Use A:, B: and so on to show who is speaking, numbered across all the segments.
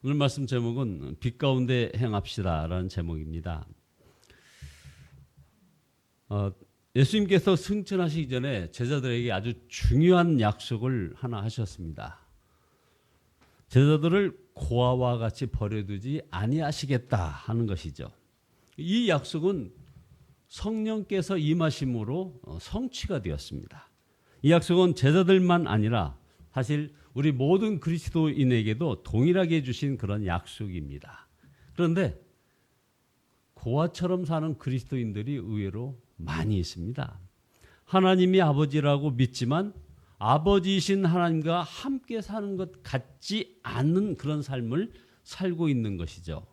A: 오늘 말씀 제목은 빛 가운데 행합시다라는 제목입니다. 예수님께서 승천하시기 전에 제자들에게 아주 중요한 약속을 하나 하셨습니다. 제자들을 고아와 같이 버려두지 아니하시겠다 하는 것이죠. 이 약속은 성령께서 임하심으로 성취가 되었습니다. 이 약속은 제자들만 아니라 사실 우리 모든 그리스도인에게도 동일하게 주신 그런 약속입니다. 그런데 고아처럼 사는 그리스도인들이 의외로 많이 있습니다. 하나님이 아버지라고 믿지만 아버지이신 하나님과 함께 사는 것 같지 않는 그런 삶을 살고 있는 것이죠.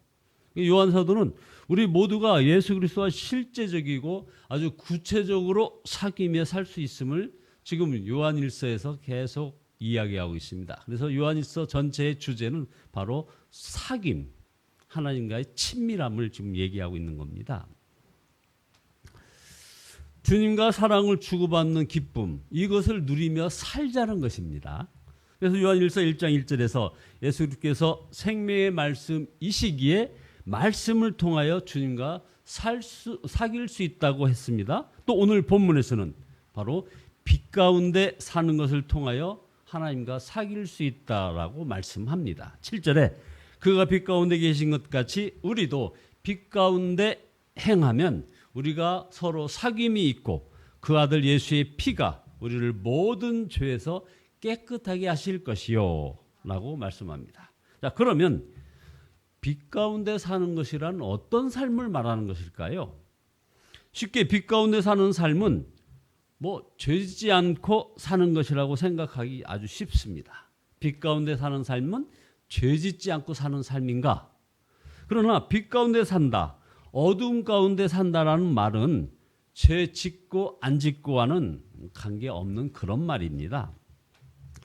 A: 요한사도는 우리 모두가 예수 그리스도와 실제적이고 아주 구체적으로 사귀며 살 수 있음을 지금 요한일서에서 계속 이야기하고 있습니다. 그래서 요한일서 전체의 주제는 바로 사귐, 하나님과의 친밀함을 지금 얘기하고 있는 겁니다. 주님과 사랑을 주고받는 기쁨, 이것을 누리며 살자는 것입니다. 그래서 요한일서 1장 1절에서 예수님께서 생명의 말씀이시기에 말씀을 통하여 주님과 사귈 수 있다고 했습니다. 또 오늘 본문에서는 바로 빛 가운데 사는 것을 통하여 하나님과 사귈 수 있다라고 말씀합니다. 7절에 그가 빛 가운데 계신 것 같이 우리도 빛 가운데 행하면 우리가 서로 사귐이 있고 그 아들 예수의 피가 우리를 모든 죄에서 깨끗하게 하실 것이요 라고 말씀합니다. 자, 그러면 빛 가운데 사는 것이란 어떤 삶을 말하는 것일까요? 쉽게 빛 가운데 사는 삶은 죄짓지 않고 사는 것이라고 생각하기 아주 쉽습니다. 빛 가운데 사는 삶은 죄짓지 않고 사는 삶인가? 그러나 빛 가운데 산다, 어둠 가운데 산다라는 말은 죄 짓고 안 짓고와는 관계없는 그런 말입니다.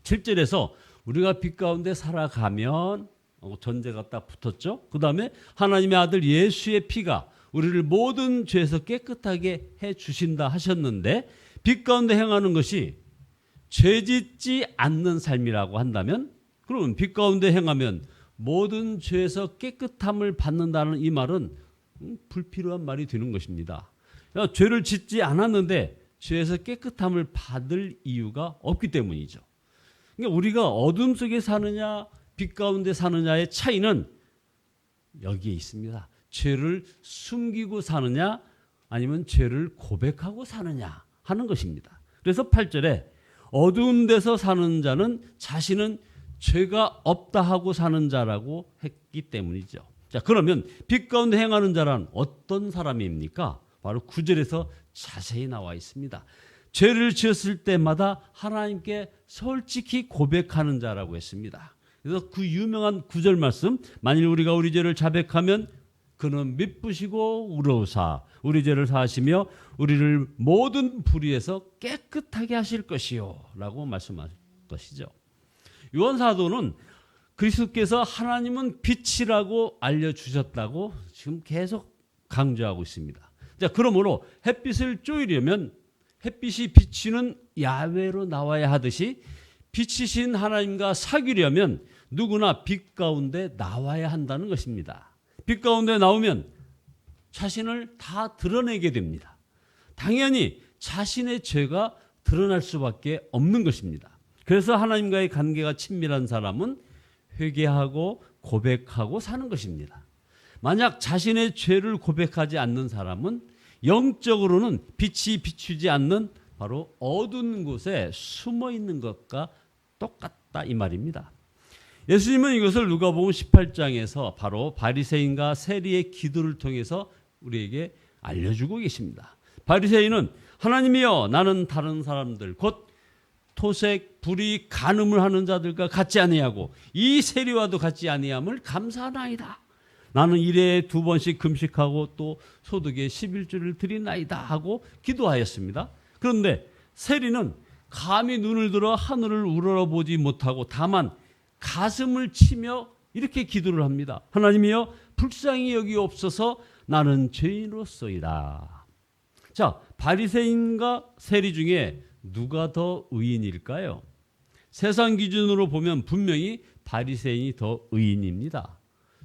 A: 7절에서 우리가 빛 가운데 살아가면 전제가 딱 붙었죠. 그 다음에 하나님의 아들 예수의 피가 우리를 모든 죄에서 깨끗하게 해주신다 하셨는데 빛 가운데 행하는 것이 죄짓지 않는 삶이라고 한다면 그러면 빛 가운데 행하면 모든 죄에서 깨끗함을 받는다는 이 말은 불필요한 말이 되는 것입니다. 죄를 짓지 않았는데 죄에서 깨끗함을 받을 이유가 없기 때문이죠. 그러니까 우리가 어둠 속에 사느냐 빛 가운데 사느냐의 차이는 여기에 있습니다. 죄를 숨기고 사느냐 아니면 죄를 고백하고 사느냐 하는 것입니다. 그래서 8절에 어두운 데서 사는 자는 자신은 죄가 없다 하고 사는 자라고 했기 때문이죠. 자, 그러면 빛 가운데 행하는 자란 어떤 사람입니까? 바로 9절에서 자세히 나와 있습니다. 죄를 지었을 때마다 하나님께 솔직히 고백하는 자라고 했습니다. 그래서 그 유명한 9절 말씀, 만일 우리가 우리 죄를 자백하면 그는 미쁘시고 의로우사 우리 죄를 사하시며 우리를 모든 불의에서 깨끗하게 하실 것이요 라고 말씀할 것이죠. 요한사도는 그리스도께서 하나님은 빛이라고 알려주셨다고 지금 계속 강조하고 있습니다. 자, 그러므로 햇빛을 쬐려면 햇빛이 비치는 야외로 나와야 하듯이 빛이신 하나님과 사귀려면 누구나 빛 가운데 나와야 한다는 것입니다. 빛 가운데 나오면 자신을 다 드러내게 됩니다. 당연히 자신의 죄가 드러날 수밖에 없는 것입니다. 그래서 하나님과의 관계가 친밀한 사람은 회개하고 고백하고 사는 것입니다. 만약 자신의 죄를 고백하지 않는 사람은 영적으로는 빛이 비추지 않는 바로 어두운 곳에 숨어 있는 것과 똑같다 이 말입니다. 예수님은 이것을 누가복음 18장에서 바로 바리새인과 세리의 기도를 통해서 우리에게 알려주고 계십니다. 바리새인은 하나님이여 나는 다른 사람들 곧 토색, 불의, 간음을 하는 자들과 같지 아니하고 이 세리와도 같지 아니함을 감사하나이다. 나는 일에 2번씩 금식하고 또 소득의 11조를 드리나이다 하고 기도하였습니다. 그런데 세리는 감히 눈을 들어 하늘을 우러러보지 못하고 다만 가슴을 치며 이렇게 기도를 합니다. 하나님이여 불쌍히 여기옵소서 나는 죄인으로서이다. 자, 바리새인과 세리 중에 누가 더 의인일까요? 세상 기준으로 보면 분명히 바리새인이 더 의인입니다.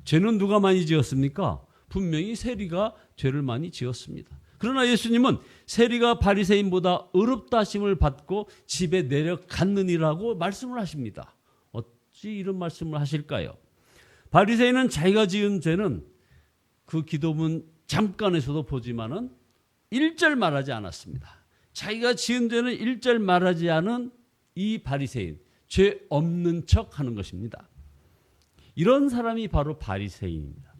A: 죄는 누가 많이 지었습니까? 분명히 세리가 죄를 많이 지었습니다. 그러나 예수님은 세리가 바리새인보다 의롭다 하심을 받고 집에 내려갔느니라고 말씀을 하십니다. 어찌 이런 말씀을 하실까요? 바리새인은 자기가 지은 죄는 그 기도문 잠깐에서도 보지만은 1절 말하지 않았습니다. 자기가 지은 죄는 1절 말하지 않은 이 바리새인, 죄 없는 척 하는 것입니다. 이런 사람이 바로 바리새인입니다.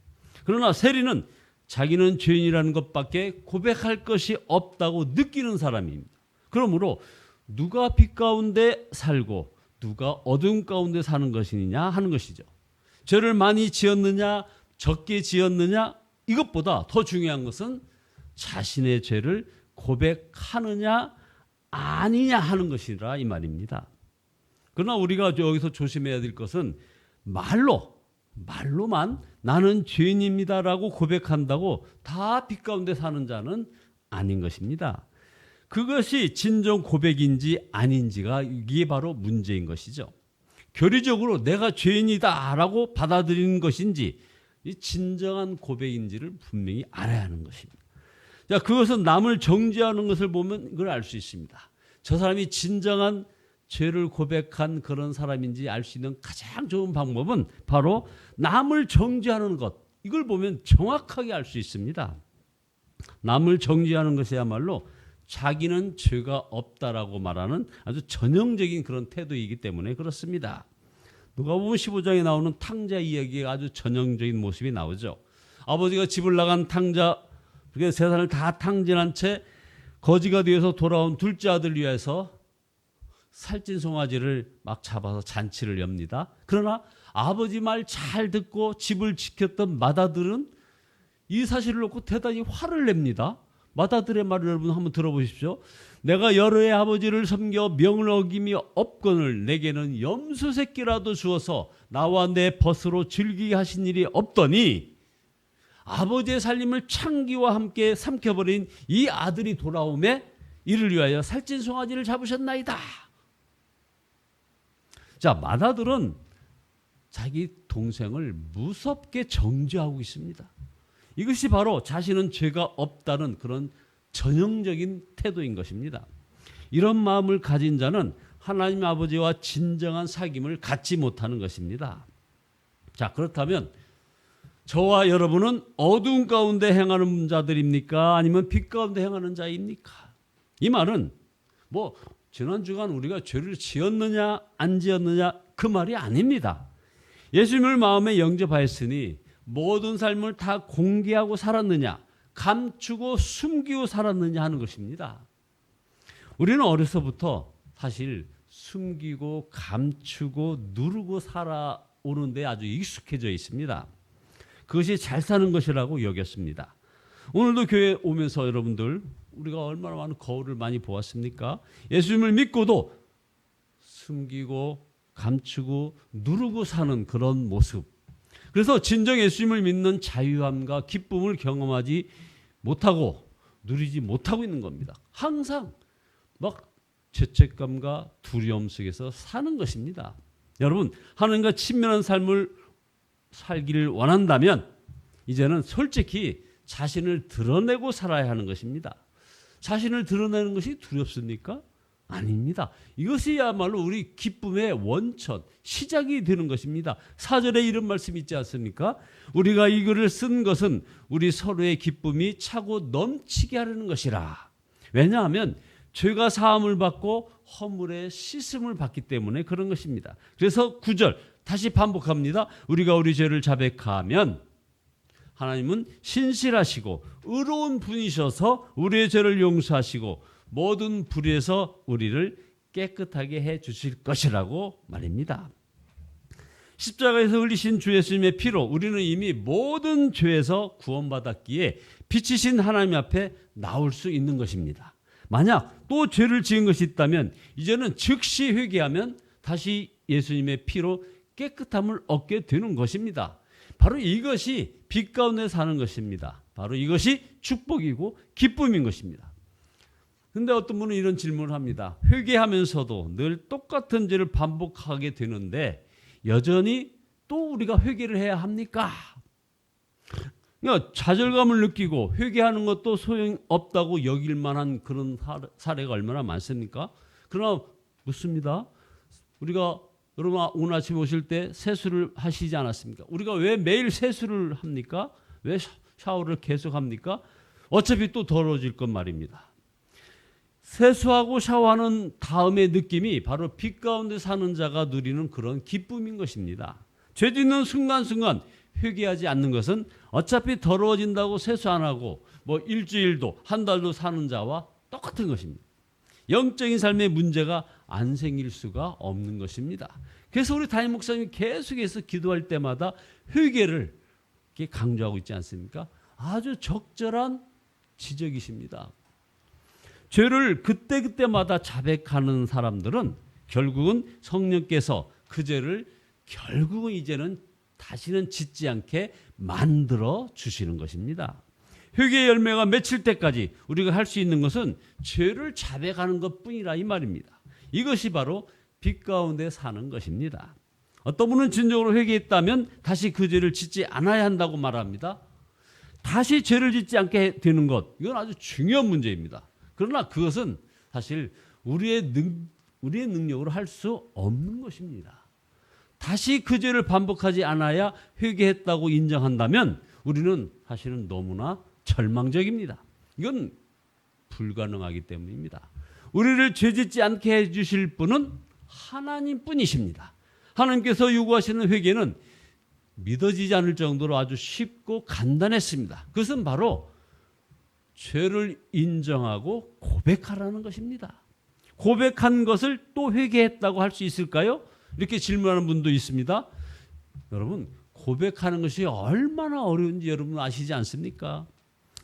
A: 그러나 세리는 자기는 죄인이라는 것밖에 고백할 것이 없다고 느끼는 사람입니다. 그러므로 누가 빛 가운데 살고 누가 어둠 가운데 사는 것이냐 하는 것이죠. 죄를 많이 지었느냐 적게 지었느냐 이것보다 더 중요한 것은 자신의 죄를 고백하느냐 아니냐 하는 것이라 이 말입니다. 그러나 우리가 여기서 조심해야 될 것은 말로만 나는 죄인입니다라고 고백한다고 다 빛 가운데 사는 자는 아닌 것입니다. 그것이 진정 고백인지 아닌지가 이게 바로 문제인 것이죠. 교리적으로 내가 죄인이다라고 받아들이는 것인지 이 진정한 고백인지를 분명히 알아야 하는 것입니다. 자, 그것은 남을 정죄하는 것을 보면 이걸 알 수 있습니다. 저 사람이 진정한 죄를 고백한 그런 사람인지 알 수 있는 가장 좋은 방법은 바로 남을 정죄하는 것. 이걸 보면 정확하게 알 수 있습니다. 남을 정죄하는 것이야말로 자기는 죄가 없다라고 말하는 아주 전형적인 그런 태도이기 때문에 그렇습니다. 누가복음 15장에 나오는 탕자 이야기가 아주 전형적인 모습이 나오죠. 아버지가 집을 나간 탕자, 재산을 다 탕진한 채 거지가 되어서 돌아온 둘째 아들을 위해서 살찐 송아지를 막 잡아서 잔치를 엽니다. 그러나 아버지 말 잘 듣고 집을 지켰던 맏아들은 이 사실을 놓고 대단히 화를 냅니다. 맏아들의 말을 여러분 한번 들어보십시오. 내가 여러 해 아버지를 섬겨 명을 어김이 없거늘 내게는 염소 새끼라도 주어서 나와 내 벗으로 즐기게 하신 일이 없더니 아버지의 살림을 창기와 함께 삼켜버린 이 아들이 돌아오매 이를 위하여 살찐 송아지를 잡으셨나이다. 자, 맏아들은 자기 동생을 무섭게 정죄하고 있습니다. 이것이 바로 자신은 죄가 없다는 그런 전형적인 태도인 것입니다. 이런 마음을 가진 자는 하나님 아버지와 진정한 사귐을 갖지 못하는 것입니다. 자, 그렇다면 저와 여러분은 어두운 가운데 행하는 자들입니까? 아니면 빛 가운데 행하는 자입니까? 이 말은 지난 주간 우리가 죄를 지었느냐 안 지었느냐 그 말이 아닙니다. 예수님을 마음에 영접하였으니 모든 삶을 다 공개하고 살았느냐 감추고 숨기고 살았느냐 하는 것입니다. 우리는 어려서부터 사실 숨기고 감추고 누르고 살아오는 데 아주 익숙해져 있습니다. 그것이 잘 사는 것이라고 여겼습니다. 오늘도 교회 오면서 여러분들 우리가 얼마나 많은 거울을 많이 보았습니까? 예수님을 믿고도 숨기고 감추고 누르고 사는 그런 모습. 그래서 진정 예수님을 믿는 자유함과 기쁨을 경험하지 못하고 누리지 못하고 있는 겁니다. 항상 막 죄책감과 두려움 속에서 사는 것입니다. 여러분, 하나님과 친밀한 삶을 살기를 원한다면 이제는 솔직히 자신을 드러내고 살아야 하는 것입니다. 자신을 드러내는 것이 두렵습니까? 아닙니다. 이것이야말로 우리 기쁨의 원천, 시작이 되는 것입니다. 4절에 이런 말씀이 있지 않습니까? 우리가 이 글을 쓴 것은 우리 서로의 기쁨이 차고 넘치게 하려는 것이라. 왜냐하면 죄가 사함을 받고 허물의 씻음을 받기 때문에 그런 것입니다. 그래서 9절 다시 반복합니다. 우리가 우리 죄를 자백하면 하나님은 신실하시고 의로운 분이셔서 우리의 죄를 용서하시고 모든 불의에서 우리를 깨끗하게 해 주실 것이라고 말입니다. 십자가에서 흘리신 주 예수님의 피로 우리는 이미 모든 죄에서 구원받았기에 빛이신 하나님 앞에 나올 수 있는 것입니다. 만약 또 죄를 지은 것이 있다면 이제는 즉시 회개하면 다시 예수님의 피로 깨끗함을 얻게 되는 것입니다. 바로 이것이 빛 가운데 사는 것입니다. 바로 이것이 축복이고 기쁨인 것입니다. 그런데 어떤 분은 이런 질문을 합니다. 회개하면서도 늘 똑같은 죄를 반복하게 되는데 여전히 또 우리가 회개를 해야 합니까? 그러니까 좌절감을 느끼고 회개하는 것도 소용없다고 여길 만한 그런 사례가 얼마나 많습니까? 그러나 묻습니다. 우리가 여러분 오늘 아침 오실 때 세수를 하시지 않았습니까? 우리가 왜 매일 세수를 합니까? 왜 샤워를 계속 합니까? 어차피 또 더러워질 것 말입니다. 세수하고 샤워하는 다음의 느낌이 바로 빛 가운데 사는 자가 누리는 그런 기쁨인 것입니다. 죄 짓는 순간순간 회개하지 않는 것은 어차피 더러워진다고 세수 안 하고 뭐 일주일도 한 달도 사는 자와 똑같은 것입니다. 영적인 삶에 문제가 안 생길 수가 없는 것입니다. 그래서 우리 담임 목사님이 계속해서 기도할 때마다 회개를 이렇게 강조하고 있지 않습니까? 아주 적절한 지적이십니다. 죄를 그때그때마다 자백하는 사람들은 결국은 성령께서 그 죄를 결국은 이제는 다시는 짓지 않게 만들어 주시는 것입니다. 회개의 열매가 맺힐 때까지 우리가 할 수 있는 것은 죄를 자백하는 것뿐이라 이 말입니다. 이것이 바로 빛 가운데 사는 것입니다. 어떤 분은 진정으로 회개했다면 다시 그 죄를 짓지 않아야 한다고 말합니다. 다시 죄를 짓지 않게 되는 것, 이건 아주 중요한 문제입니다. 그러나 그것은 사실 우리의 능력으로 할 수 없는 것입니다. 다시 그 죄를 반복하지 않아야 회개했다고 인정한다면 우리는 사실은 너무나 절망적입니다. 이건 불가능하기 때문입니다. 우리를 죄짓지 않게 해주실 분은 하나님뿐이십니다. 하나님께서 요구하시는 회개는 믿어지지 않을 정도로 아주 쉽고 간단했습니다. 그것은 바로 죄를 인정하고 고백하라는 것입니다. 고백한 것을 또 회개했다고 할 수 있을까요? 이렇게 질문하는 분도 있습니다. 여러분, 고백하는 것이 얼마나 어려운지 여러분 아시지 않습니까?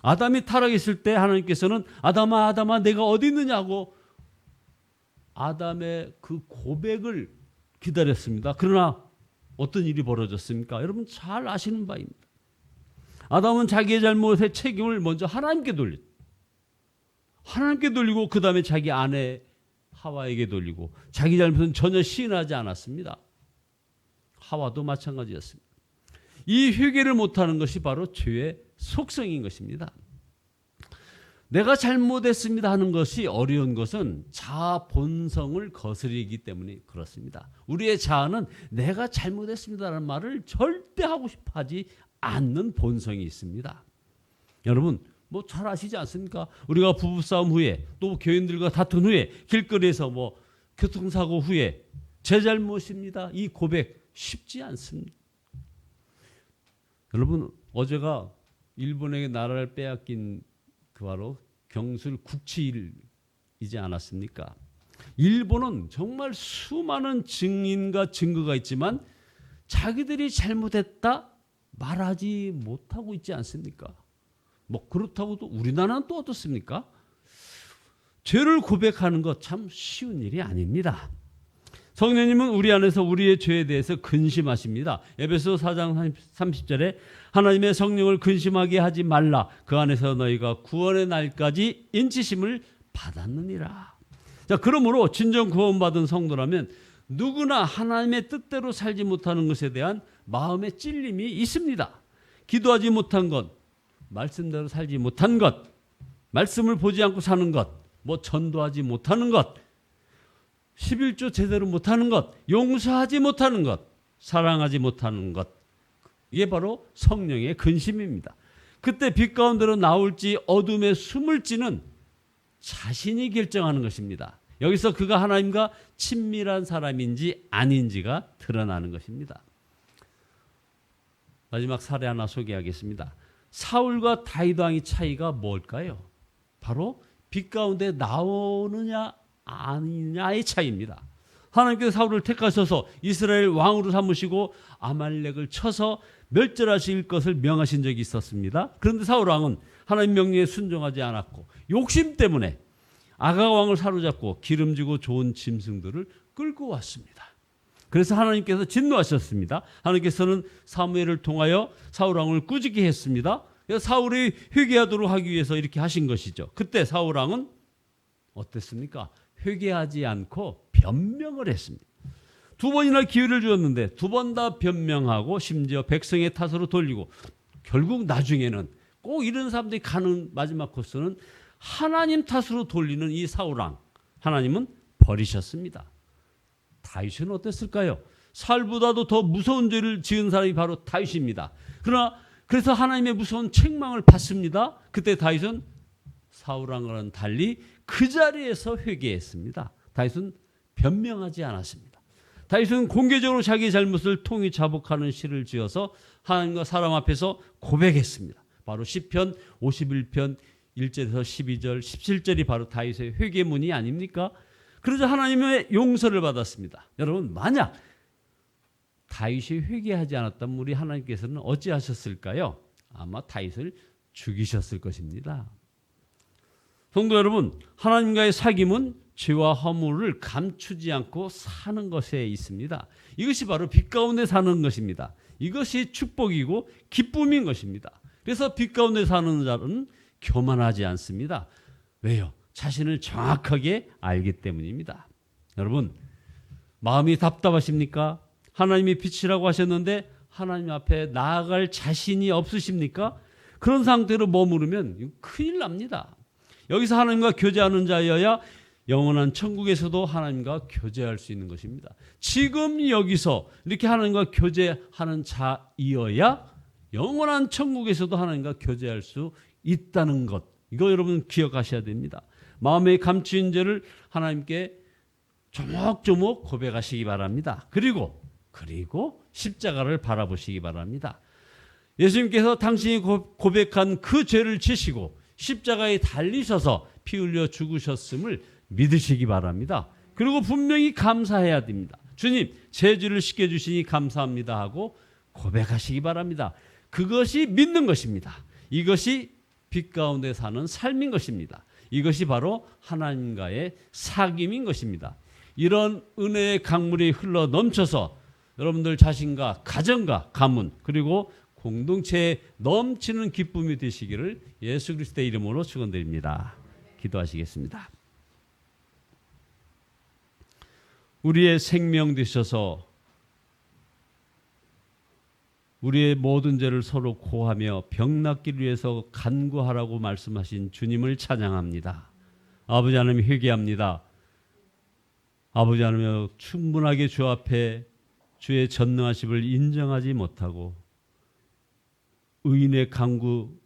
A: 아담이 타락했을 때 하나님께서는 아담아 아담아 내가 어디 있느냐고 아담의 그 고백을 기다렸습니다. 그러나 어떤 일이 벌어졌습니까? 여러분 잘 아시는 바입니다. 아담은 자기의 잘못의 책임을 먼저 하나님께 돌리고 그 다음에 자기 아내 하와에게 돌리고 자기 잘못은 전혀 시인하지 않았습니다. 하와도 마찬가지였습니다. 이 회개를 못하는 것이 바로 죄의 속성인 것입니다. 내가 잘못했습니다 하는 것이 어려운 것은 자아 본성을 거스르기 때문에 그렇습니다. 우리의 자아는 내가 잘못했습니다라는 말을 절대 하고 싶어 하지 않는 본성이 있습니다. 여러분 뭐 잘 아시지 않습니까? 우리가 부부싸움 후에 또 교인들과 다툰 후에 길거리에서 뭐 교통사고 후에 제 잘못입니다. 이 고백 쉽지 않습니다. 여러분 어제가 일본에게 나라를 빼앗긴 그 바로 경술 국치일이지 않았습니까? 일본은 정말 수많은 증인과 증거가 있지만 자기들이 잘못했다 말하지 못하고 있지 않습니까? 뭐 그렇다고 또 우리나라는 또 어떻습니까? 죄를 고백하는 것 참 쉬운 일이 아닙니다. 성령님은 우리 안에서 우리의 죄에 대해서 근심하십니다. 에베소 4장 30절에 하나님의 성령을 근심하게 하지 말라. 그 안에서 너희가 구원의 날까지 인치심을 받았느니라. 자, 그러므로 진정 구원받은 성도라면 누구나 하나님의 뜻대로 살지 못하는 것에 대한 마음의 찔림이 있습니다. 기도하지 못한 것, 말씀대로 살지 못한 것, 말씀을 보지 않고 사는 것, 뭐 전도하지 못하는 것, 11조 제대로 못하는 것, 용서하지 못하는 것, 사랑하지 못하는 것, 이게 바로 성령의 근심입니다. 그때 빛 가운데로 나올지 어둠에 숨을지는 자신이 결정하는 것입니다. 여기서 그가 하나님과 친밀한 사람인지 아닌지가 드러나는 것입니다. 마지막 사례 하나 소개하겠습니다. 사울과 다윗 왕의 차이가 뭘까요? 바로 빛 가운데 나오느냐 아니냐의 차이입니다. 하나님께서 사울을 택하셔서 이스라엘 왕으로 삼으시고 아말렉을 쳐서 멸절하실 것을 명하신 적이 있었습니다. 그런데 사울 왕은 하나님 명령에 순종하지 않았고 욕심 때문에 아각 왕을 사로잡고 기름지고 좋은 짐승들을 끌고 왔습니다. 그래서 하나님께서 진노하셨습니다. 하나님께서는 사무엘을 통하여 사울 왕을 꾸짖게 했습니다. 그래서 사울이 회개하도록 하기 위해서 이렇게 하신 것이죠. 그때 사울 왕은 어땠습니까? 회개하지 않고 변명을 했습니다. 두 번이나 기회를 주었는데 두 번 다 변명하고 심지어 백성의 탓으로 돌리고 결국 나중에는 꼭 이런 사람들이 가는 마지막 코스는 하나님 탓으로 돌리는 이 사울왕. 하나님은 버리셨습니다. 다윗은 어땠을까요? 사울보다도 더 무서운 죄를 지은 사람이 바로 다윗입니다. 그래서 하나님의 무서운 책망을 받습니다. 그때 다윗은 사울왕과는 달리 그 자리에서 회개했습니다. 다윗은 변명하지 않았습니다. 다윗은 공개적으로 자기의 잘못을 통히 자복하는 시를 지어서 하나님과 사람 앞에서 고백했습니다. 바로 시편 51편 1절에서 12절, 17절이 바로 다윗의 회개문이 아닙니까? 그러자 하나님의 용서를 받았습니다. 여러분, 만약 다윗이 회개하지 않았다면 우리 하나님께서는 어찌하셨을까요? 아마 다윗을 죽이셨을 것입니다. 성도 여러분, 하나님과의 사귐은 죄와 허물을 감추지 않고 사는 것에 있습니다. 이것이 바로 빛 가운데 사는 것입니다. 이것이 축복이고 기쁨인 것입니다. 그래서 빛 가운데 사는 자는 교만하지 않습니다. 왜요? 자신을 정확하게 알기 때문입니다. 여러분, 마음이 답답하십니까? 하나님이 빛이라고 하셨는데 하나님 앞에 나아갈 자신이 없으십니까? 그런 상태로 머무르면 큰일 납니다. 여기서 하나님과 교제하는 자여야 영원한 천국에서도 하나님과 교제할 수 있는 것입니다. 지금 여기서 이렇게 하나님과 교제하는 자이어야 영원한 천국에서도 하나님과 교제할 수 있다는 것. 이거 여러분 기억하셔야 됩니다. 마음에 감추인 죄를 하나님께 조목조목 고백하시기 바랍니다. 그리고 십자가를 바라보시기 바랍니다. 예수님께서 당신이 고백한 그 죄를 지시고 십자가에 달리셔서 피 흘려 죽으셨음을 믿으시기 바랍니다. 그리고 분명히 감사해야 됩니다. 주님, 제 죄를 씻겨주시니 감사합니다 하고 고백하시기 바랍니다. 그것이 믿는 것입니다. 이것이 빛 가운데 사는 삶인 것입니다. 이것이 바로 하나님과의 사귐인 것입니다. 이런 은혜의 강물이 흘러 넘쳐서 여러분들 자신과 가정과 가문 그리고 공동체에 넘치는 기쁨이 되시기를 예수 그리스도의 이름으로 축원드립니다. 기도하시겠습니다. 우리의 생명 되셔서 우리의 모든 죄를 서로 고하며 병 낫기를 위해서 간구하라고 말씀하신 주님을 찬양합니다. 아버지 하나님 회개합니다. 아버지 하나님 충분하게 주 앞에 주의 전능하심을 인정하지 못하고 의인의 간구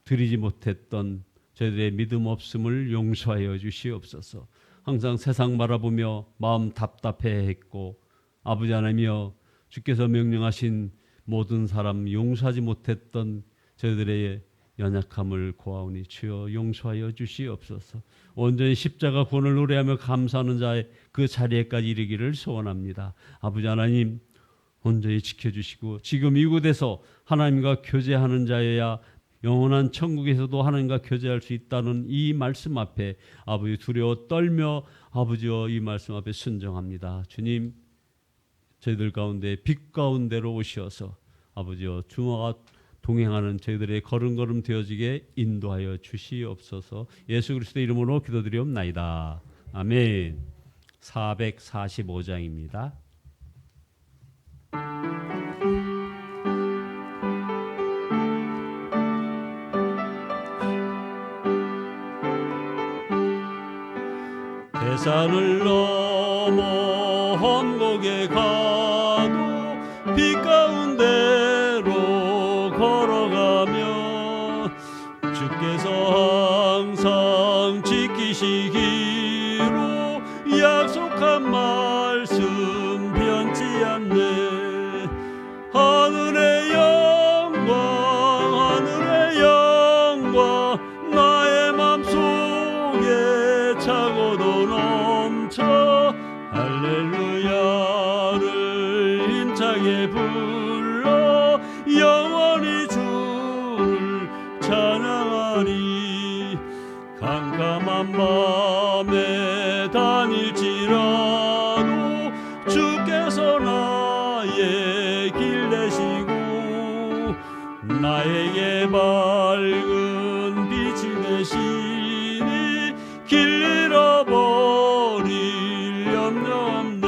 A: 드리지 못했던 저희들의 믿음 없음을 용서하여 주시옵소서. 항상 세상 바라보며 마음 답답해했고 아버지 하나님이여 주께서 명령하신 모든 사람 용서하지 못했던 저희들의 연약함을 고하오니 주여 용서하여 주시옵소서. 온전히 십자가 구원을 노래하며 감사하는 자의 그 자리에까지 이르기를 소원합니다. 아버지 하나님 온전히 지켜주시고 지금 이곳에서 하나님과 교제하는 자여야 영원한 천국에서도 하나님과 교제할 수 있다는 이 말씀 앞에 아버지 두려워 떨며 아버지여 이 말씀 앞에 순종합니다. 주님 저희들 가운데 빛 가운데로 오셔서 아버지여 주와 동행하는 저희들의 걸음걸음 되어지게 인도하여 주시옵소서. 예수 그리스도의 이름으로 기도드리옵나이다. 아멘. 445장입니다. 대산을 넘어 험곡에 가도 빛 가운데로 걸어가며 주께서 항상 지키시기로 약속한 말씀 변치 않네. 하늘의 영광 나의 맘속에 차고도 넘쳐 할렐루야를 힘차게 불러 영원히 주를 찬양하리. 캄캄한 밤에 다닐지라도 주께서 나의 길 되시고 나에게 밝은 빛이 되시니 길 잃어버릴 염려 없네.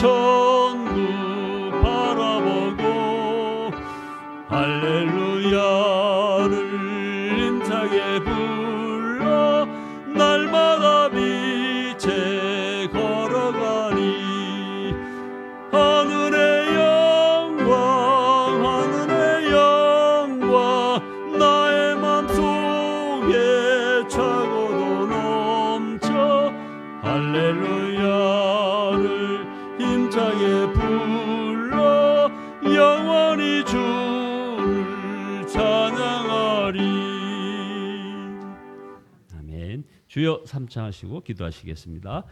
A: 천국 바라보고 할렐루야를 힘차게 불러 날마다 빛에 걸어가니 하늘의 영광 나의 맘속에 차고도 넘쳐 할렐루야를 힘차게 불러 영원히 주를 찬양하리. 아멘. 주여 삼창하시고 기도하시겠습니다.